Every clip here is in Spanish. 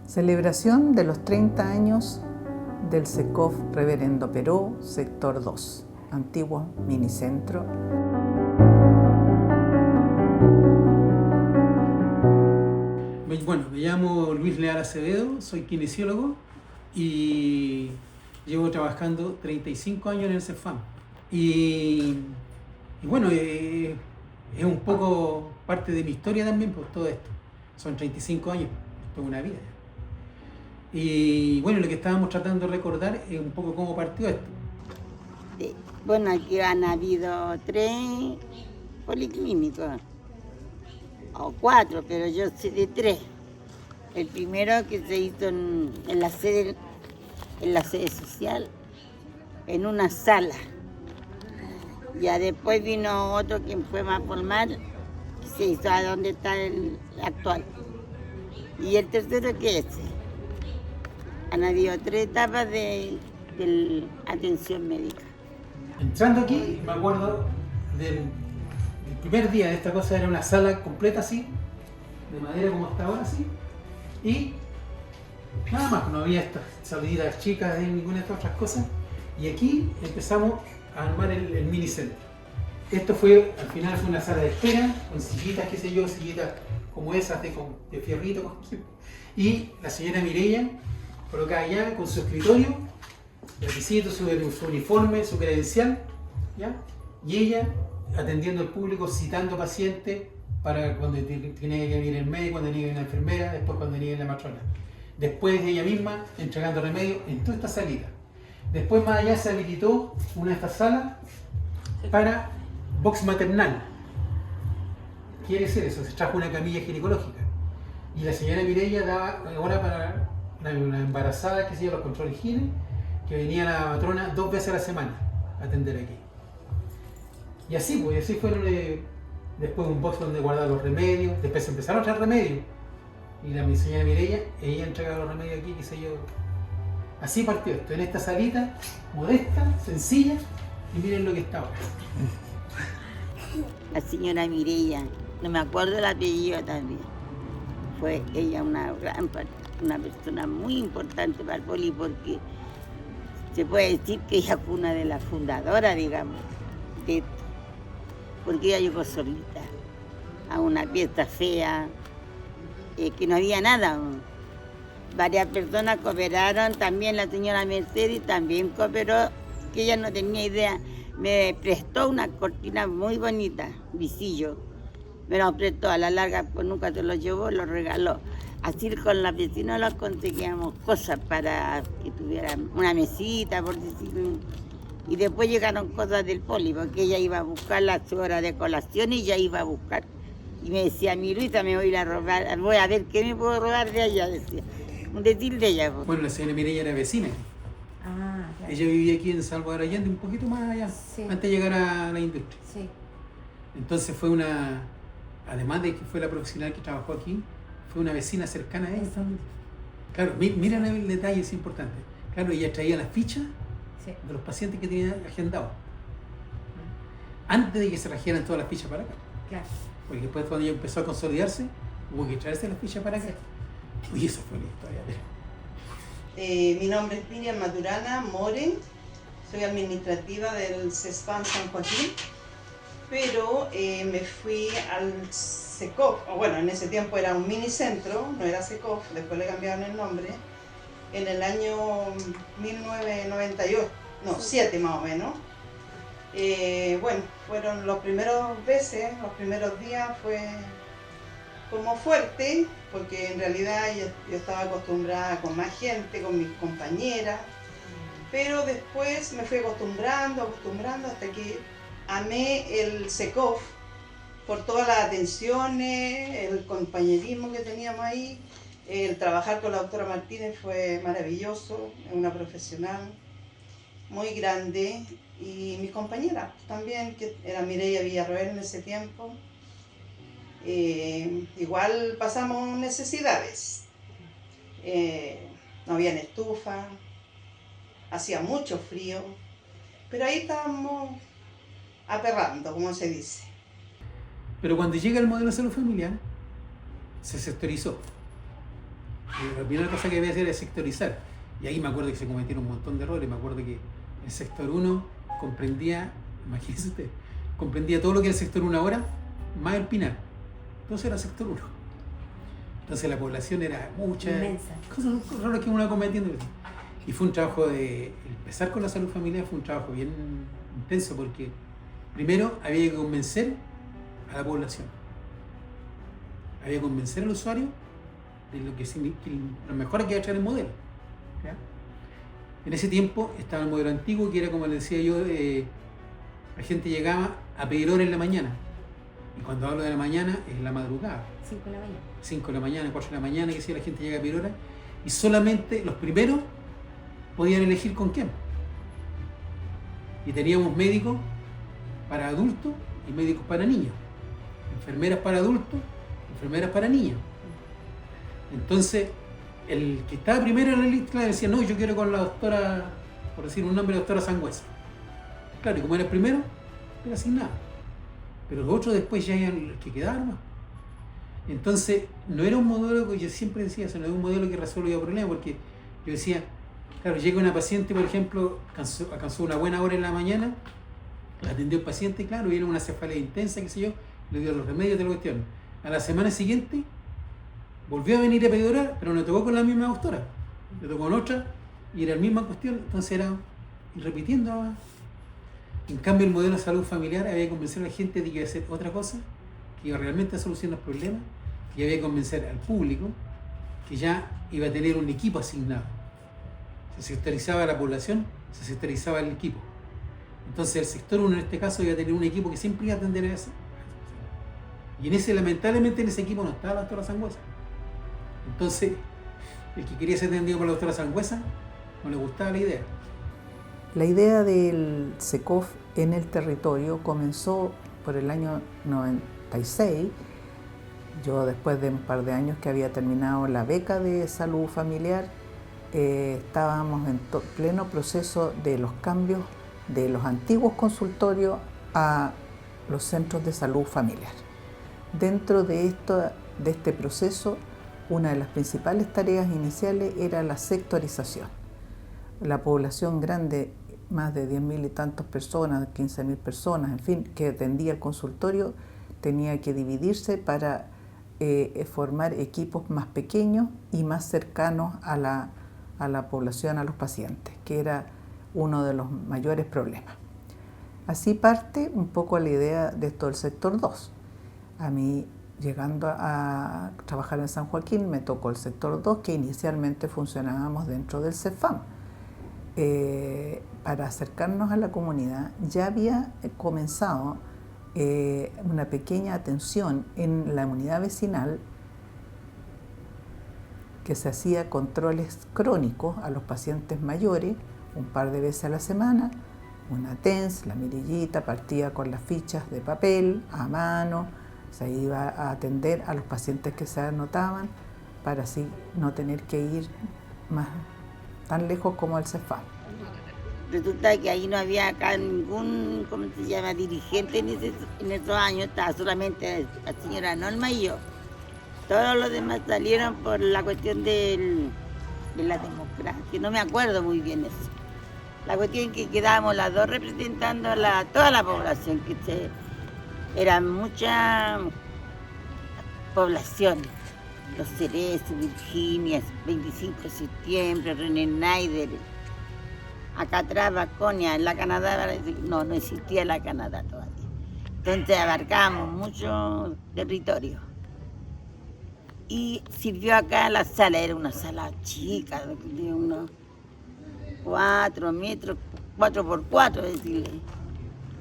Celebración de los 30 años del SECOF Reverendo Peró, sector 2, antiguo minicentro. Bueno, me llamo Luis Leal Acevedo, soy kinesiólogo y llevo trabajando 35 años en el CEFAM. Y bueno, es un poco parte de mi historia también, por todo esto. Son 35 años, esto es una vida. Y bueno, lo que estábamos tratando de recordar es un poco cómo partió esto. Bueno, aquí han habido 3 policlínicos, o 4, pero yo sé de 3. El primero que se hizo en la sede social, en una sala. Ya después vino otro que fue más formal, que se hizo a donde está el actual. Y el tercero que es ese. Han habido 3 etapas de atención médica. Entrando aquí, me acuerdo del primer día de esta cosa, era una sala completa así, de madera como hasta ahora así, y nada más, no había estas salidas chicas ni ninguna de estas otras cosas, y aquí empezamos a armar el minicentro. Esto fue, al final fue una sala de espera, con sillitas, qué sé yo, sillitas como esas de fierrito, y la señora Mireya colocada allá con su escritorio, requisito, su uniforme, su credencial, ¿ya? Y ella atendiendo al público, citando pacientes para cuando tiene que venir el médico, cuando tiene que venir la enfermera, después cuando tiene que venir la matrona. Después ella misma entregando remedios en toda esta salita. Después más allá se habilitó una de estas salas para box maternal. Quiere decir eso, se trajo una camilla ginecológica. Y la señora Mireya daba ahora para una embarazada que se llama los controles higiene, que venía la matrona 2 veces a la semana a atender aquí. Y así, pues, así fueron después un box donde guardaba los remedios, después empezaron a traer remedios. Y mi señora Mireya, ella entregaba los remedios aquí, qué sé yo. Así partió esto, en esta salita, modesta, sencilla, y miren lo que está ahora. La señora Mireya, no me acuerdo el apellido también. Fue ella una persona muy importante para el Poli, porque se puede decir que ella fue una de las fundadoras, digamos, de esto. Porque ella llegó solita a una fiesta fea, que no había nada. Varias personas cooperaron, también la señora Mercedes también cooperó, que ella no tenía idea. Me prestó una cortina muy bonita, visillo. Me lo prestó, a la larga pues nunca se lo llevó, lo regaló. Así con las vecinas los conseguíamos cosas para que tuvieran una mesita, por decirlo. Y después llegaron cosas del Poli, porque ella iba a buscar a su hora de colación y ya iba a buscar. Y me decía, mi Luisa, me voy a ir a robar, voy a ver qué me puedo robar de allá, decía. Un decir de ella. Pues. Bueno, la señora Mireya era vecina. Claro. Ella vivía aquí en Salvador Allende, un poquito más allá, Sí. antes de llegar a la industria. Sí. Entonces además de que fue la profesional que trabajó aquí, fue una vecina cercana a ella. Claro, mira el detalle, es importante. Claro, ella traía las fichas de los pacientes que tenía agendados. Antes de que se trajeran todas las fichas para acá. Claro. Porque después cuando ella empezó a consolidarse, hubo que traerse las fichas para acá. Y eso fue la historia. Mi nombre es Miriam Maturana More, soy administrativa del CESFAM San Joaquín, pero me fui al SECOF, o bueno, en ese tiempo era un minicentro, no era SECOF, después le cambiaron el nombre, en el año 1998, no, 7 más o menos. Bueno, fueron los primeros días fue como fuerte, porque en realidad yo estaba acostumbrada con más gente, con mis compañeras, pero después me fui acostumbrando hasta que amé el SECOF por todas las atenciones, el compañerismo que teníamos ahí. El trabajar con la doctora Martínez fue maravilloso, una profesional muy grande, y mis compañeras también, que era Mireya Villarroel en ese tiempo. Igual pasamos necesidades, no había estufa, hacía mucho frío, pero ahí estábamos aperrando, como se dice. Pero cuando llega el modelo de salud familiar, se sectorizó. La primera cosa que había que hacer era sectorizar. Y ahí me acuerdo que se cometieron un montón de errores. Me acuerdo que el sector 1 comprendía, imagínense usted, comprendía todo lo que era el sector 1 ahora, más el Pinar. Entonces era sector 1. Entonces la población era mucha. Inmensa. Cosas raras que uno va cometiendo. Y fue un trabajo empezar con la salud familiar fue un trabajo bien intenso porque primero había que convencer a la población. Había que convencer al usuario de lo mejor que iba a traer el modelo. ¿Ya? En ese tiempo estaba el modelo antiguo que era, como les decía yo, la gente llegaba a pedir hora en la mañana. Y cuando hablo de la mañana es la madrugada. 5 de la mañana. 5 de la mañana, 4 de la mañana, que si la gente llega a pedir hora. Y solamente los primeros podían elegir con quién. Y teníamos médicos para adultos y médicos para niños. Enfermeras para adultos, enfermeras para niños. Entonces, el que estaba primero en la lista decía, no, yo quiero con la doctora, por decir un nombre, la doctora Sangüesa. Claro, y como era el primero, era asignado. Pero los otros después ya eran los que quedaron más. Entonces, no era un modelo que yo siempre decía, eso no era un modelo que resolvía problemas, porque yo decía, claro, llega una paciente, por ejemplo, alcanzó una buena hora en la mañana, la atendió el paciente, claro, y era una cefalea intensa, qué sé yo, le dio los remedios de la cuestión. A la semana siguiente, volvió a venir a pedir hora, pero no tocó con la misma doctora, le tocó con otra, y era la misma cuestión, entonces era ir repitiendo. En cambio, el modelo de salud familiar había que convencer a la gente de que iba a hacer otra cosa, que iba realmente a solucionar los problemas, y había que convencer al público que ya iba a tener un equipo asignado. Se sectorizaba la población, se sectorizaba el equipo. Entonces el sector 1 en este caso iba a tener un equipo que siempre iba a atender a eso. Y lamentablemente en ese equipo no estaba la doctora Sangüesa. Entonces, el que quería ser atendido por la doctora Sangüesa no le gustaba la idea. La idea del SECOF en el territorio comenzó por el año 96. Yo, después de un par de años que había terminado la beca de salud familiar, estábamos en pleno proceso de los cambios de los antiguos consultorios a los centros de salud familiar. Dentro de este proceso, una de las principales tareas iniciales era la sectorización. La población grande, más de 10.000 y tantas personas, 15.000 personas, en fin, que atendía el consultorio, tenía que dividirse para formar equipos más pequeños y más cercanos a la población, a los pacientes, que era uno de los mayores problemas. Así parte un poco la idea de todo el sector 2. A mí, llegando a trabajar en San Joaquín, me tocó el sector 2, que inicialmente funcionábamos dentro del CEFAM. Para acercarnos a la comunidad, ya había comenzado una pequeña atención en la unidad vecinal, que se hacía controles crónicos a los pacientes mayores un par de veces a la semana, una TENS, la mirillita, partía con las fichas de papel a mano, se iba a atender a los pacientes que se anotaban para así no tener que ir tan lejos como el CEFAM. Resulta que ahí no había acá ningún, dirigente en esos años, estaba solamente la señora Norma y yo. Todos los demás salieron por la cuestión de la democracia, no me acuerdo muy bien eso. La cuestión que quedábamos las dos representando a toda la población, era mucha población. Los Cerezo, Virginia, 25 de septiembre, René Schneider. Acá atrás, Baconia, en la Canadá, no existía la Canadá todavía. Entonces abarcábamos mucho territorio. Y sirvió acá la sala, era una sala chica, de unos 4 metros, 4 por 4, decirle,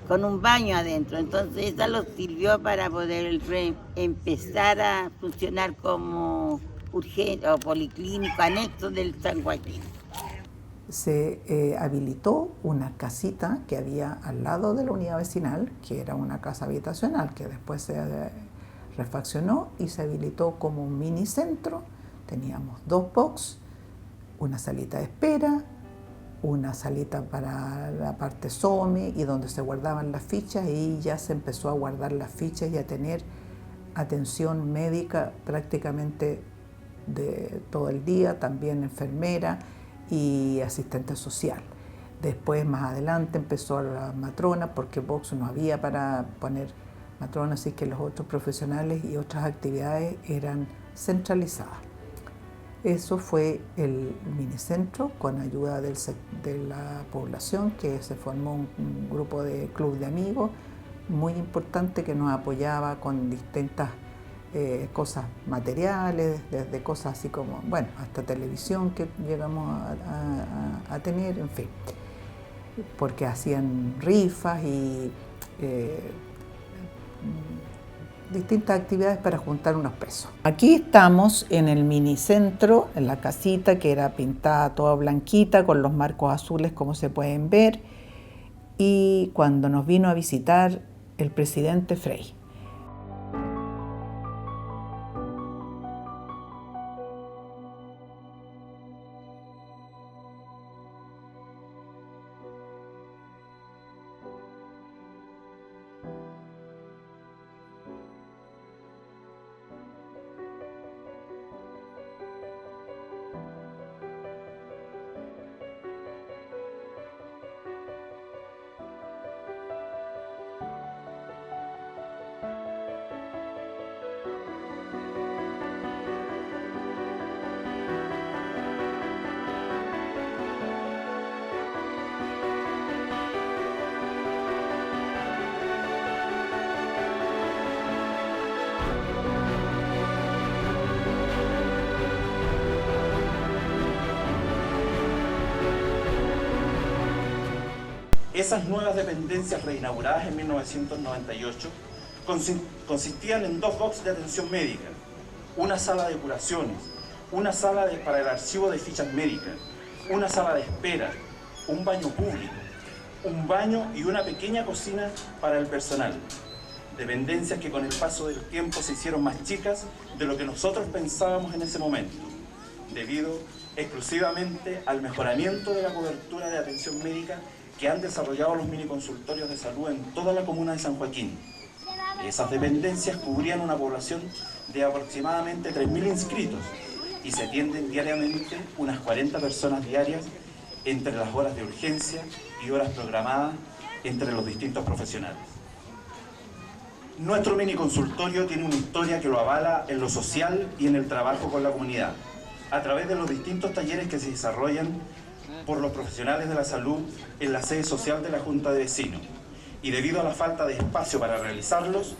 con un baño adentro. Entonces esa lo sirvió para poder empezar a funcionar como urgente o policlínico anexo del San Joaquín. Se habilitó una casita que había al lado de la unidad vecinal, que era una casa habitacional, que después se refaccionó y se habilitó como un mini centro. Teníamos 2 box, una salita de espera, una salita para la parte SOME y donde se guardaban las fichas, y ya se empezó a guardar las fichas y a tener atención médica prácticamente de todo el día, también enfermera y asistente social. Después, más adelante, empezó la matrona, porque box no había para poner matrona, así que los otros profesionales y otras actividades eran centralizadas. Eso fue el minicentro con ayuda de la población, que se formó un grupo de club de amigos muy importante que nos apoyaba con distintas cosas materiales, desde cosas así como, bueno, hasta televisión que llegamos a tener, en fin, porque hacían rifas y distintas actividades para juntar unos pesos. Aquí estamos en el minicentro, en la casita que era pintada toda blanquita con los marcos azules como se pueden ver, y cuando nos vino a visitar el presidente Frei. Esas nuevas dependencias reinauguradas en 1998 consistían en 2 boxes de atención médica, una sala de curaciones, una sala para el archivo de fichas médicas, una sala de espera, un baño público, un baño y una pequeña cocina para el personal. Dependencias que con el paso del tiempo se hicieron más chicas de lo que nosotros pensábamos en ese momento, debido exclusivamente al mejoramiento de la cobertura de atención médica que han desarrollado los miniconsultorios de salud en toda la comuna de San Joaquín. Esas dependencias cubrían una población de aproximadamente 3.000 inscritos y se atienden diariamente unas 40 personas diarias entre las horas de urgencia y horas programadas entre los distintos profesionales. Nuestro miniconsultorio tiene una historia que lo avala en lo social y en el trabajo con la comunidad, a través de los distintos talleres que se desarrollan por los profesionales de la salud en la sede social de la Junta de Vecinos, y debido a la falta de espacio para realizarlos,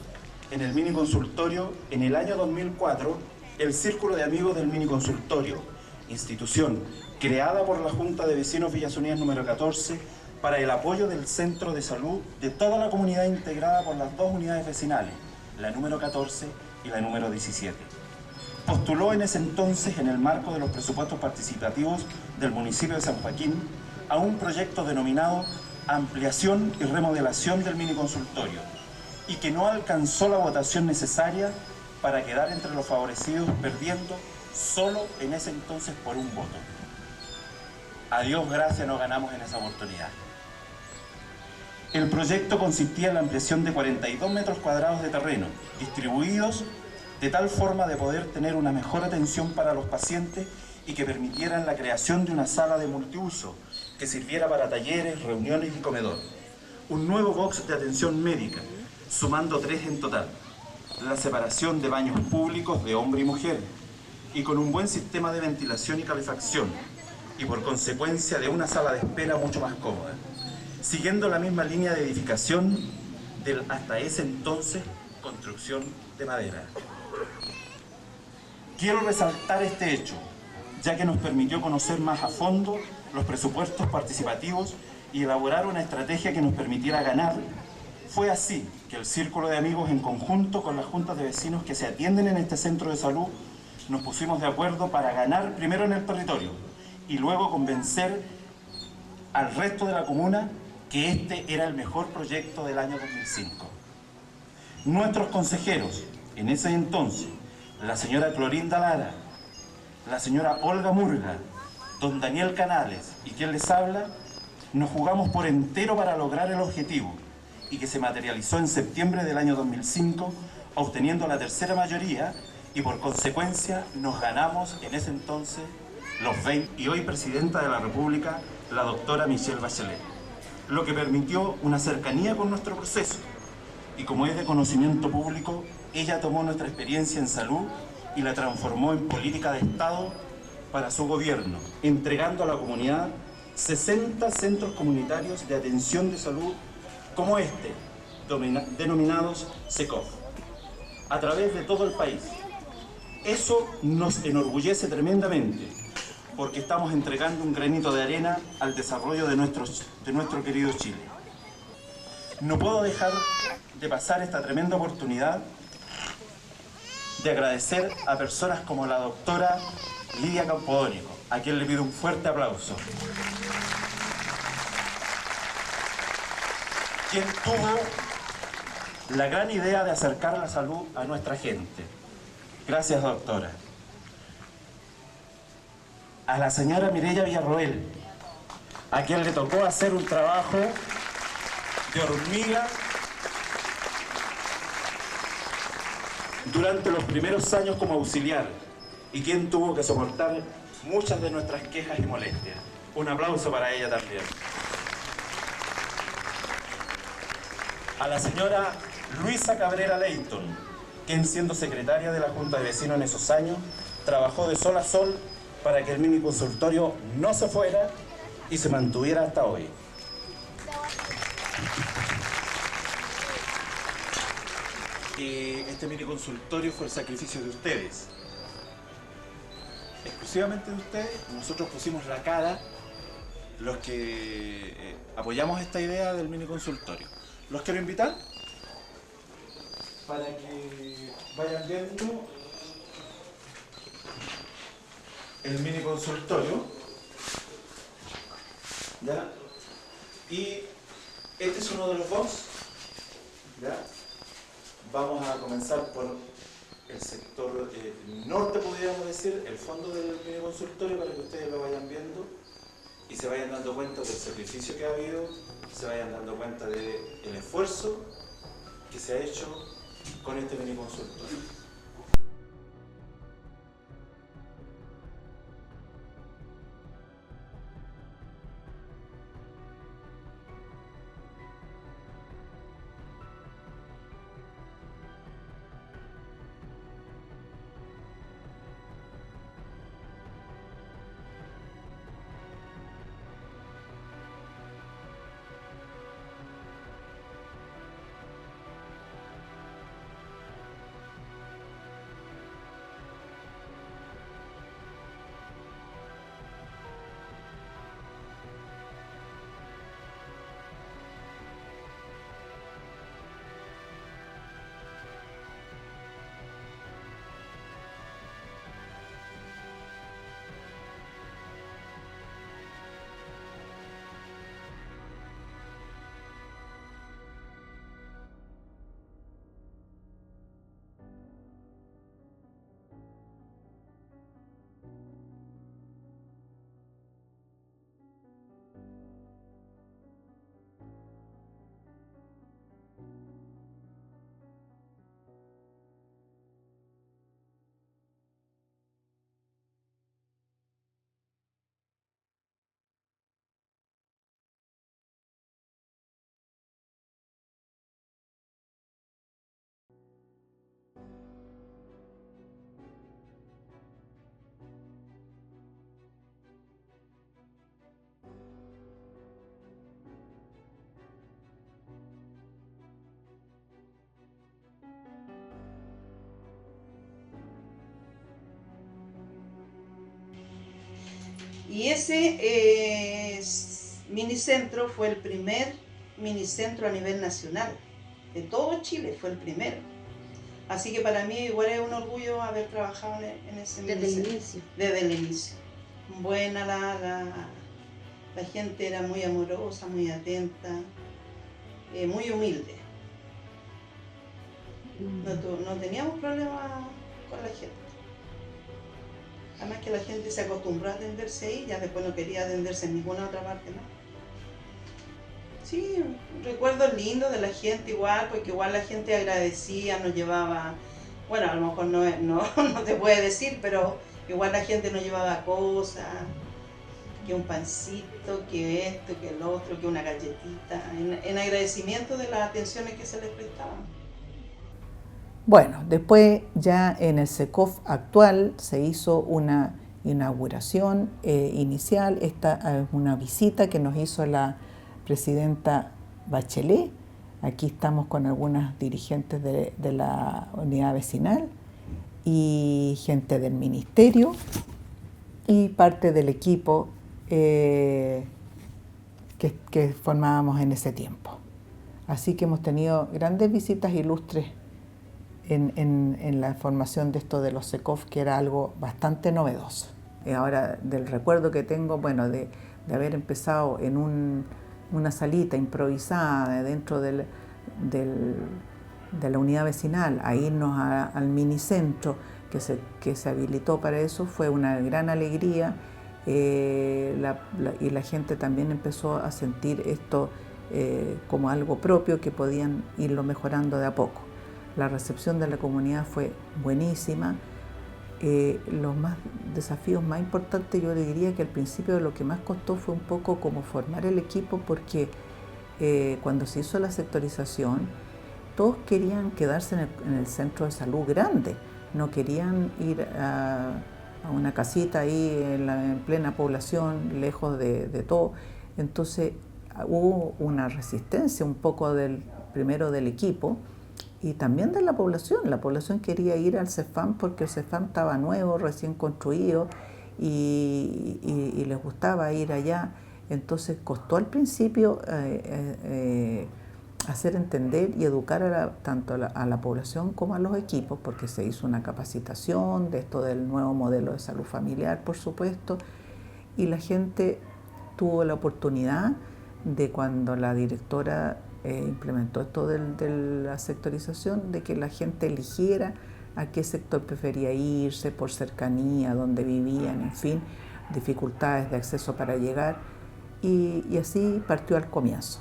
en el miniconsultorio, en el año 2004, el Círculo de Amigos del Miniconsultorio, institución creada por la Junta de Vecinos Villas Unidas número 14 para el apoyo del centro de salud de toda la comunidad integrada por las 2 unidades vecinales, la número 14 y la número 17. Postuló en ese entonces, en el marco de los presupuestos participativos del municipio de San Joaquín, a un proyecto denominado Ampliación y Remodelación del Miniconsultorio, y que no alcanzó la votación necesaria para quedar entre los favorecidos, perdiendo solo en ese entonces por un voto. A Dios gracias no ganamos en esa oportunidad. El proyecto consistía en la ampliación de 42 metros cuadrados de terreno, distribuidos de tal forma de poder tener una mejor atención para los pacientes y que permitieran la creación de una sala de multiuso que sirviera para talleres, reuniones y comedor. Un nuevo box de atención médica, sumando 3 en total. La separación de baños públicos de hombre y mujer, y con un buen sistema de ventilación y calefacción, y por consecuencia de una sala de espera mucho más cómoda, siguiendo la misma línea de edificación del hasta ese entonces construcción de madera. Quiero resaltar este hecho, ya que nos permitió conocer más a fondo los presupuestos participativos y elaborar una estrategia que nos permitiera ganar. Fue así que el Círculo de Amigos, en conjunto con las juntas de vecinos que se atienden en este centro de salud, nos pusimos de acuerdo para ganar primero en el territorio y luego convencer al resto de la comuna que este era el mejor proyecto del año 2005. Nuestros consejeros, en ese entonces, la señora Clorinda Lara, la señora Olga Murga, don Daniel Canales y quien les habla, nos jugamos por entero para lograr el objetivo y que se materializó en septiembre del año 2005, obteniendo la tercera mayoría y por consecuencia nos ganamos en ese entonces los 20 y hoy Presidenta de la República, la doctora Michelle Bachelet, lo que permitió una cercanía con nuestro proceso. Y como es de conocimiento público, ella tomó nuestra experiencia en salud y la transformó en política de Estado para su gobierno, entregando a la comunidad 60 centros comunitarios de atención de salud como este, denominados SECOF, a través de todo el país. Eso nos enorgullece tremendamente, porque estamos entregando un granito de arena al desarrollo de nuestro querido Chile. No puedo dejar de pasar esta tremenda oportunidad de agradecer a personas como la doctora Lidia Campodónico, a quien le pido un fuerte aplauso, quien tuvo la gran idea de acercar la salud a nuestra gente. Gracias, doctora. A la señora Mireya Villarroel, a quien le tocó hacer un trabajo de hormiga durante los primeros años como auxiliar y quien tuvo que soportar muchas de nuestras quejas y molestias. Un aplauso para ella también. A la señora Luisa Cabrera Leighton, quien siendo secretaria de la Junta de Vecinos en esos años, trabajó de sol a sol para que el mini consultorio no se fuera y se mantuviera hasta hoy. Este mini consultorio fue el sacrificio de ustedes. Exclusivamente de ustedes. Nosotros pusimos la cara, los que apoyamos esta idea del mini consultorio. Los quiero invitar para que vayan viendo el mini consultorio, ¿ya? Y este es uno de los dos, ¿ya? Vamos a comenzar por el sector norte, podríamos decir, el fondo del mini consultorio, para que ustedes lo vayan viendo y se vayan dando cuenta del sacrificio que ha habido, se vayan dando cuenta del esfuerzo que se ha hecho con este mini consultorio. Y ese minicentro fue el primer minicentro a nivel nacional. De todo Chile fue el primero. Así que para mí igual es un orgullo haber trabajado en ese Desde el inicio. Desde el inicio. Buena la gente, era muy amorosa, muy atenta, muy humilde. No teníamos problemas con la gente. Además que la gente se acostumbró a atenderse ahí, ya después no quería atenderse en ninguna otra parte más. Sí, recuerdos lindos de la gente igual, porque igual la gente agradecía, nos llevaba bueno, a lo mejor no te puede decir, pero igual la gente nos llevaba cosas, que un pancito, que esto, que el otro, que una galletita, en agradecimiento de las atenciones que se les prestaban. Bueno, después ya en el SECOF actual se hizo una inauguración inicial. Esta es una visita que nos hizo la presidenta Bachelet. Aquí estamos con algunas dirigentes de la unidad vecinal y gente del ministerio y parte del equipo que formábamos en ese tiempo. Así que hemos tenido grandes visitas ilustres en la formación de esto de los SECOF, que era algo bastante novedoso. Y ahora, del recuerdo que tengo, bueno, de haber empezado en una salita improvisada dentro de la unidad vecinal, a irnos al minicentro que se habilitó para eso, fue una gran alegría. Y la gente también empezó a sentir esto como algo propio, que podían irlo mejorando de a poco. La recepción de la comunidad fue buenísima. Los desafíos más importantes, yo le diría que al principio lo que más costó fue un poco como formar el equipo, porque cuando se hizo la sectorización, todos querían quedarse en el centro de salud grande, no querían ir a una casita ahí en plena población, lejos de todo. Entonces hubo una resistencia un poco primero del equipo y también de la población. La población quería ir al CEFAM porque el CEFAM estaba nuevo, recién construido, y les gustaba ir allá. Entonces costó al principio hacer entender y educar tanto a la población como a los equipos, porque se hizo una capacitación de esto del nuevo modelo de salud familiar, por supuesto, y la gente tuvo la oportunidad de, cuando la directora implementó esto de la sectorización, de que la gente eligiera a qué sector prefería irse, por cercanía, dónde vivían, en fin, dificultades de acceso para llegar, y así partió al comienzo.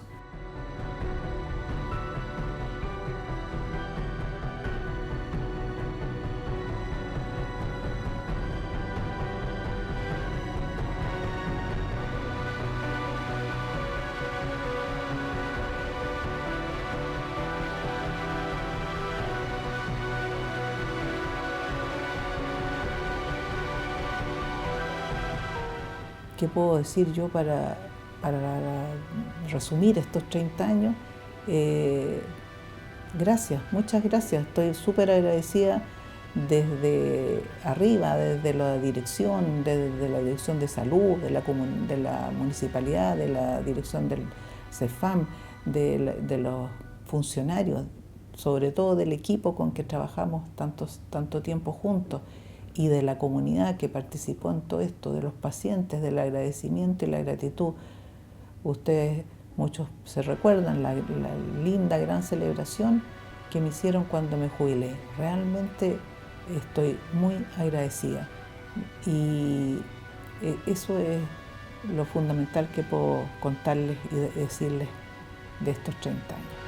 ¿Qué puedo decir yo para resumir estos 30 años? Gracias, muchas gracias. Estoy súper agradecida desde arriba, desde la dirección, desde la dirección de salud, de la municipalidad, de la dirección del CEFAM, de los funcionarios, sobre todo del equipo con que trabajamos tanto tiempo juntos, y de la comunidad que participó en todo esto, de los pacientes, del agradecimiento y la gratitud. Ustedes, muchos se recuerdan la linda, gran celebración que me hicieron cuando me jubilé. Realmente estoy muy agradecida, y eso es lo fundamental que puedo contarles y decirles de estos 30 años.